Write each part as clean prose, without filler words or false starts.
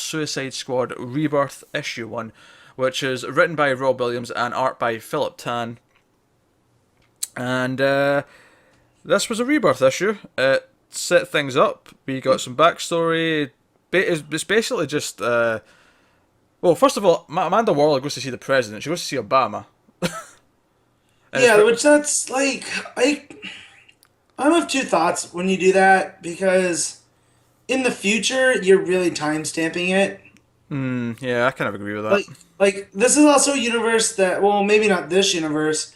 Suicide Squad Rebirth issue 1, which is written by Rob Williams and art by Philip Tan. And this was a Rebirth issue. It set things up. We got some backstory. It's basically just... well, first of all, Amanda Waller goes to see the president. She goes to see Obama. Yeah, which that's like I'm of two thoughts when you do that because in the future you're really time stamping it. Yeah, I kind of agree with that. Like like this is also a universe that well maybe not this universe,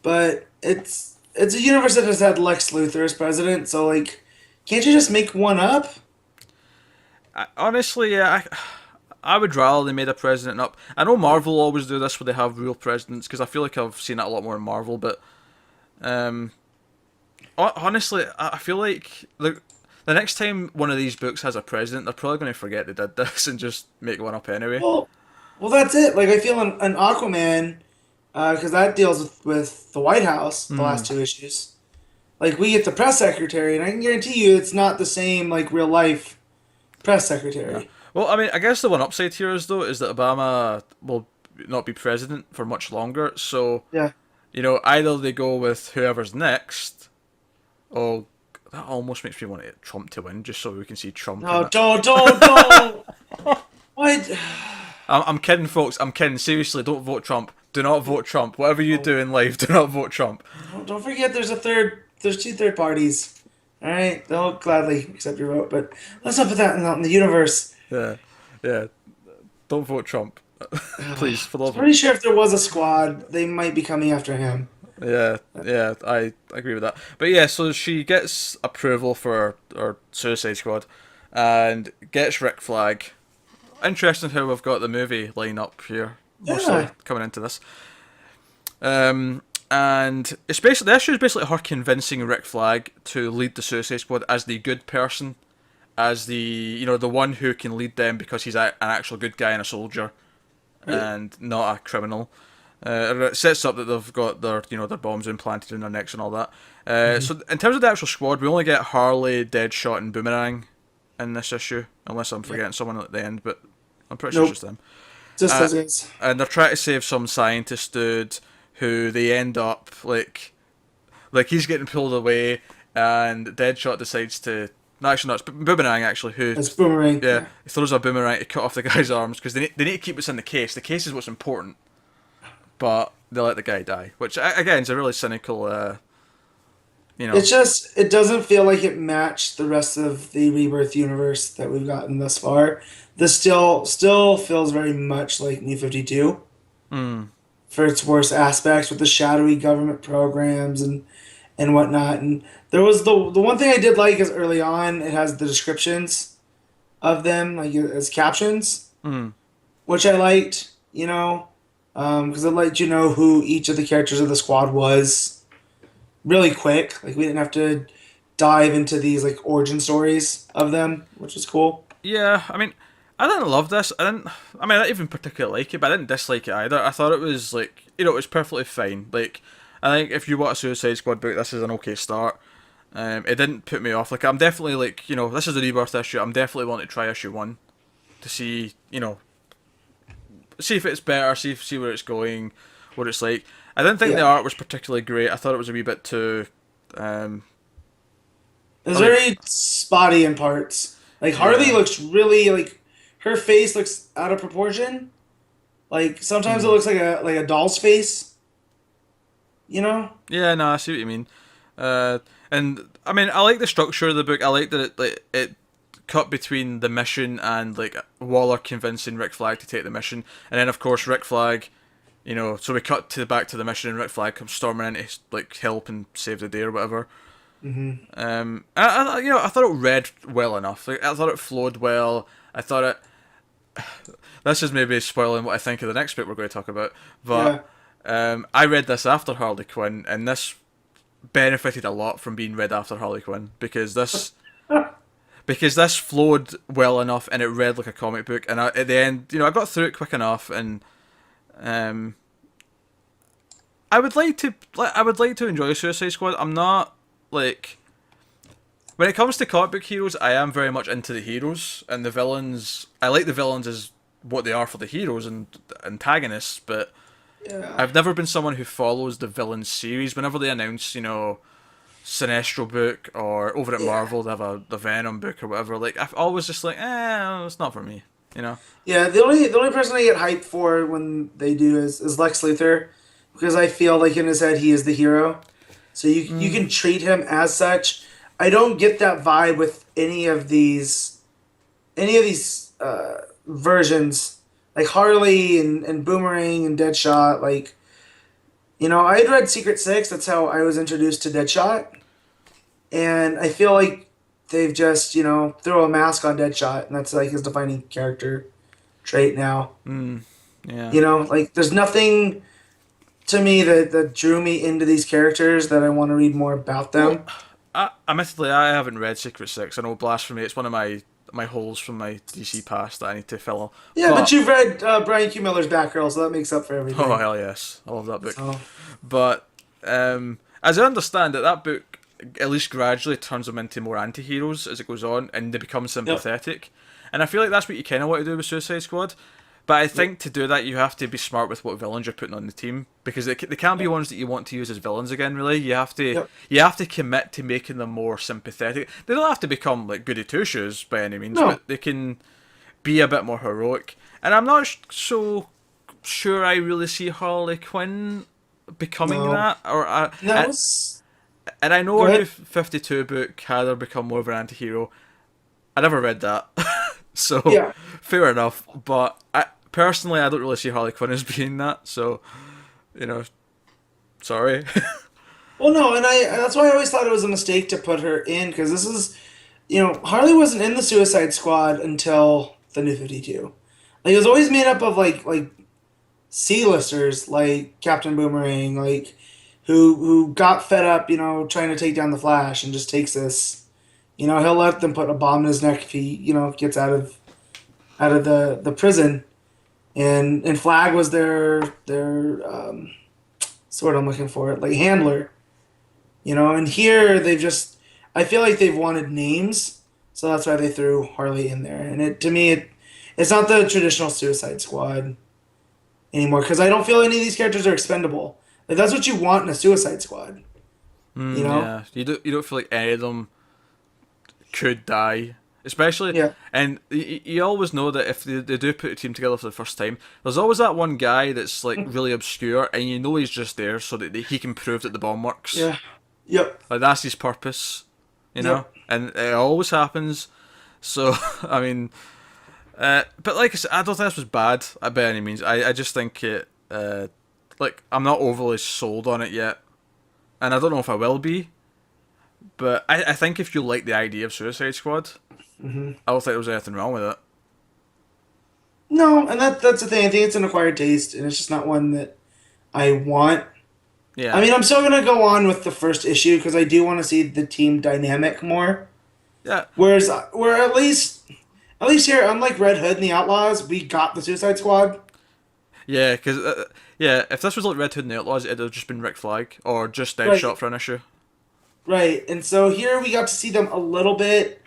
but it's a universe that has had Lex Luthor as president. So like, can't you just make one up? Honestly, yeah, I would rather they made a president up. I know Marvel always do this where they have real presidents because I feel like I've seen it a lot more in Marvel. But um, honestly, I feel like the next time one of these books has a president, they're probably going to forget they did this and just make one up anyway. Well, well that's it. Like I feel an Aquaman because that deals with the White House the last two issues. Like we get the press secretary, and I can guarantee you it's not the same like real life press Yeah. secretary. Well, I mean, I guess the one upside here is though is that Obama will not be president for much longer. So Yeah. either they go with whoever's next. Oh, that almost makes me want Trump to win, just so we can see Trump in No, it. don't. What? I'm kidding, folks. I'm kidding. Seriously, don't vote Trump. Do not vote Trump. Whatever you do in life, do not vote Trump. Don't forget there's a third. There's two third parties. All right, they'll gladly accept your vote, but let's not put that in the universe. Yeah, yeah. Don't vote Trump, please, for the love of... Pretty sure if there was a squad, they might be coming after him. Yeah, yeah, I agree with that. But yeah, so she gets approval for her Suicide Squad, and gets Rick Flag. Interesting how we've got the movie line up here, mostly Yeah, coming into this. And it's basically the issue is basically her convincing Rick Flag to lead the Suicide Squad as the good person, as the one who can lead them because he's an actual good guy and a soldier, right. and not a criminal. It sets up that they've got their bombs implanted in their necks and all that. So in terms of the actual squad, we only get Harley, Deadshot, and Boomerang in this issue, unless I'm Yeah. forgetting someone at the end, but I'm pretty sure it's Nope. just them. Just Uh, as is. and they're trying to save some scientist dude who they end up like he's getting pulled away, and Deadshot decides to... No, actually, no, it's Boomerang actually who... It's boomerang. Yeah, Yeah. he throws a boomerang to cut off the guy's arms because they need to keep what's in the case. The case is what's important, but they let the guy die, which again is a really cynical, It's just it doesn't feel like it matched the rest of the Rebirth universe that we've gotten thus far. This still feels very much like New 52 for its worst aspects with the shadowy government programs and whatnot. And there was the one thing I did like is early on it has the descriptions of them like as captions, which I liked. Because it let you know who each of the characters of the squad was really quick. Like we didn't have to dive into these like origin stories of them, which was cool. Yeah, I mean, I didn't love this. I didn't. I mean, I didn't even particularly like it, but I didn't dislike it either. I thought it was like, it was perfectly fine. Like, I think if you want a Suicide Squad book, this is an okay start. It didn't put me off. Like, I'm definitely like, this is the Rebirth issue. I'm definitely wanting to try issue 1 to see, see if it's better, see where it's going, what it's like. I didn't think the Yeah, art was particularly great. I thought it was a wee bit too. Um, it was I mean, very spotty in parts. Like Harley yeah. looks really like her face looks out of proportion. Like sometimes it looks like a doll's face. You know? Yeah, no, I see what you mean. And I mean, I like the structure of the book. I like that it cut between the mission and like Waller convincing Rick Flag to take the mission, and then of course Rick Flag, so we cut to back to the mission, and Rick Flag comes storming in to like help and save the day or whatever. I thought it read well enough. Like, I thought it flowed well. I thought it. This is maybe spoiling what I think of the next book we're going to talk about, but Yeah. I read this after Harley Quinn, and this benefited a lot from being read after Harley Quinn because this flowed well enough and it read like a comic book. And at the end, I got through it quick enough, and um, I would like to enjoy Suicide Squad. I'm not like When it comes to comic book heroes, I am very much into the heroes and the villains. I like the villains as what they are for the heroes and antagonists, but Yeah. I've never been someone who follows the villain series. Whenever they announce, Sinestro book or over at Yeah. Marvel they have the Venom book or whatever, like I've always just like, it's not for me, you know. Yeah, the only person I get hyped for when they do is Lex Luthor, because I feel like in his head he is the hero, so you can treat him as such. I don't get that vibe with any of these versions, like Harley and Boomerang and Deadshot. Like, I had read Secret Six. That's how I was introduced to Deadshot, and I feel like they've just throw a mask on Deadshot, and that's like his defining character trait now. Yeah. Like there's nothing to me that drew me into these characters that I want to read more about Well, them. admittedly, I haven't read Secret Six. I know Blasphemy. It's one of my holes from my DC past that I need to fill. Yeah, but But you've read Brian Q. Miller's Batgirl, so that makes up for oh everything. hell yes, I love that book. So But as I understand it, that book at least gradually turns them into more anti-heroes as it goes on, and they become yep, sympathetic. And I feel like that's what you kind of want to do with Suicide Squad. But I yep, think to do that, you have to be smart with what villains you're putting on the team because they can't be yep, ones that you want to use as villains again. Really, you have to yep. you have to commit to making them more sympathetic. They don't have to become like goody two shoes by any means, No, but they can be a bit more heroic. And I'm not so sure I really see Harley Quinn becoming no, that, or that was. and I know Go our new ahead. 52 book had her become more of an anti-hero. I never read that, so Yeah. fair enough. But personally, I don't really see Harley Quinn as being that. So, you know, sorry. Well, no, and that's why I always thought it was a mistake to put her in, because this is, Harley wasn't in the Suicide Squad until the New 52. Like, it was always made up of like C-listers like Captain Boomerang, like who got fed up, trying to take down the Flash, and just takes this. He'll let them put a bomb in his neck if he, gets out of the prison. And Flag was their sort I'm looking for it, like handler. And here they've just, I feel like they've wanted names, so that's why they threw Harley in there. And to me, it's not the traditional Suicide Squad anymore, because I don't feel any of these characters are expendable. Like that's what you want in a Suicide Squad, you know? Yeah, you don't feel like any of them could die. Especially, Yeah. and you always know that if they do put a team together for the first time, there's always that one guy that's like really obscure, and you know he's just there so that he can prove that the bomb works. Yeah. Yep. Like that's his purpose, Yep. and it always happens. So I mean, but like I said, I don't think this was bad by any means. I just think it, like I'm not overly sold on it yet, and I don't know if I will be. But I think if you like the idea of Suicide Squad, Hmm. I don't think there was anything wrong with it. No, and that's the thing. I think it's an acquired taste, and it's just not one that I want. I Yeah, mean, I'm still gonna go on with the first issue because I do want to see the team dynamic more. yeah, Whereas, where at least here, unlike Red Hood and the Outlaws, we got the Suicide Squad. yeah. Because yeah, if this was like Red Hood and the Outlaws, it'd have just been Rick Flag or just Deadshot Right, for an issue. right. And so here we got to see them a little bit,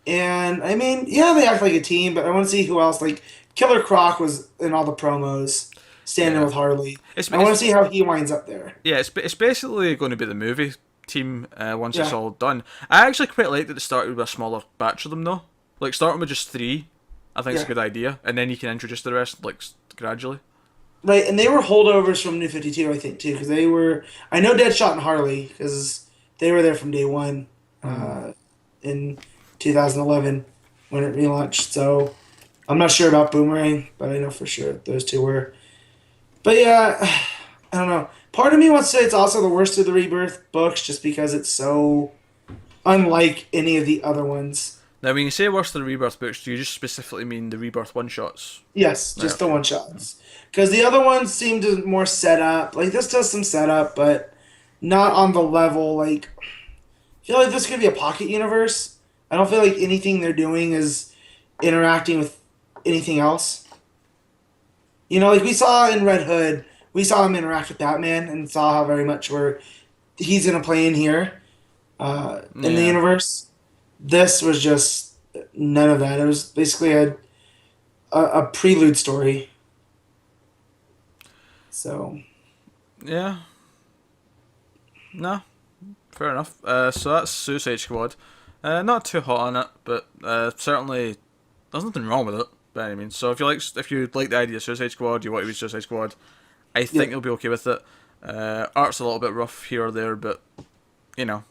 and I mean, yeah, they act like a team, but I want to see who else. Like Killer Croc was in all the promos, standing Yeah, with Harley. it's I want it's to see how he winds up there. yeah, it's basically going to be the movie team once it's Yeah, all done. I actually quite like that they started with a smaller batch of them though. Like starting with just three, I think it's a yeah, good idea, and then you can introduce the rest like gradually. right. And they were holdovers from New 52, I think, too, because they were. I know Deadshot and Harley because they were there from day one, uh, in 2011 when it relaunched. So I'm not sure about Boomerang, but I know for sure those two were. But yeah, I don't know. Part of me wants to say it's also the worst of the Rebirth books just because it's so unlike any of the other ones. Now, when you say worse than the Rebirth books, do you just specifically mean the Rebirth one shots? Yes, Right. just the Okay. one shots. Because the other ones seem to more set up. Like this does some setup, but not on the level. Like I feel like this could be a pocket universe. I don't feel like anything they're doing is interacting with anything else. Like we saw in Red Hood, we saw him interact with Batman and saw how very much he's gonna play in here, in the Yeah. universe. This was just none of that. It was basically a prelude story. So Yeah, no, fair enough. So that's Suicide Squad. Not too hot on it, but certainly there's nothing wrong with it by any means. So if you like the idea of Suicide Squad, you want to be Suicide Squad, I yeah, think you'll be okay with it. Art's a little bit rough here or there, but you know,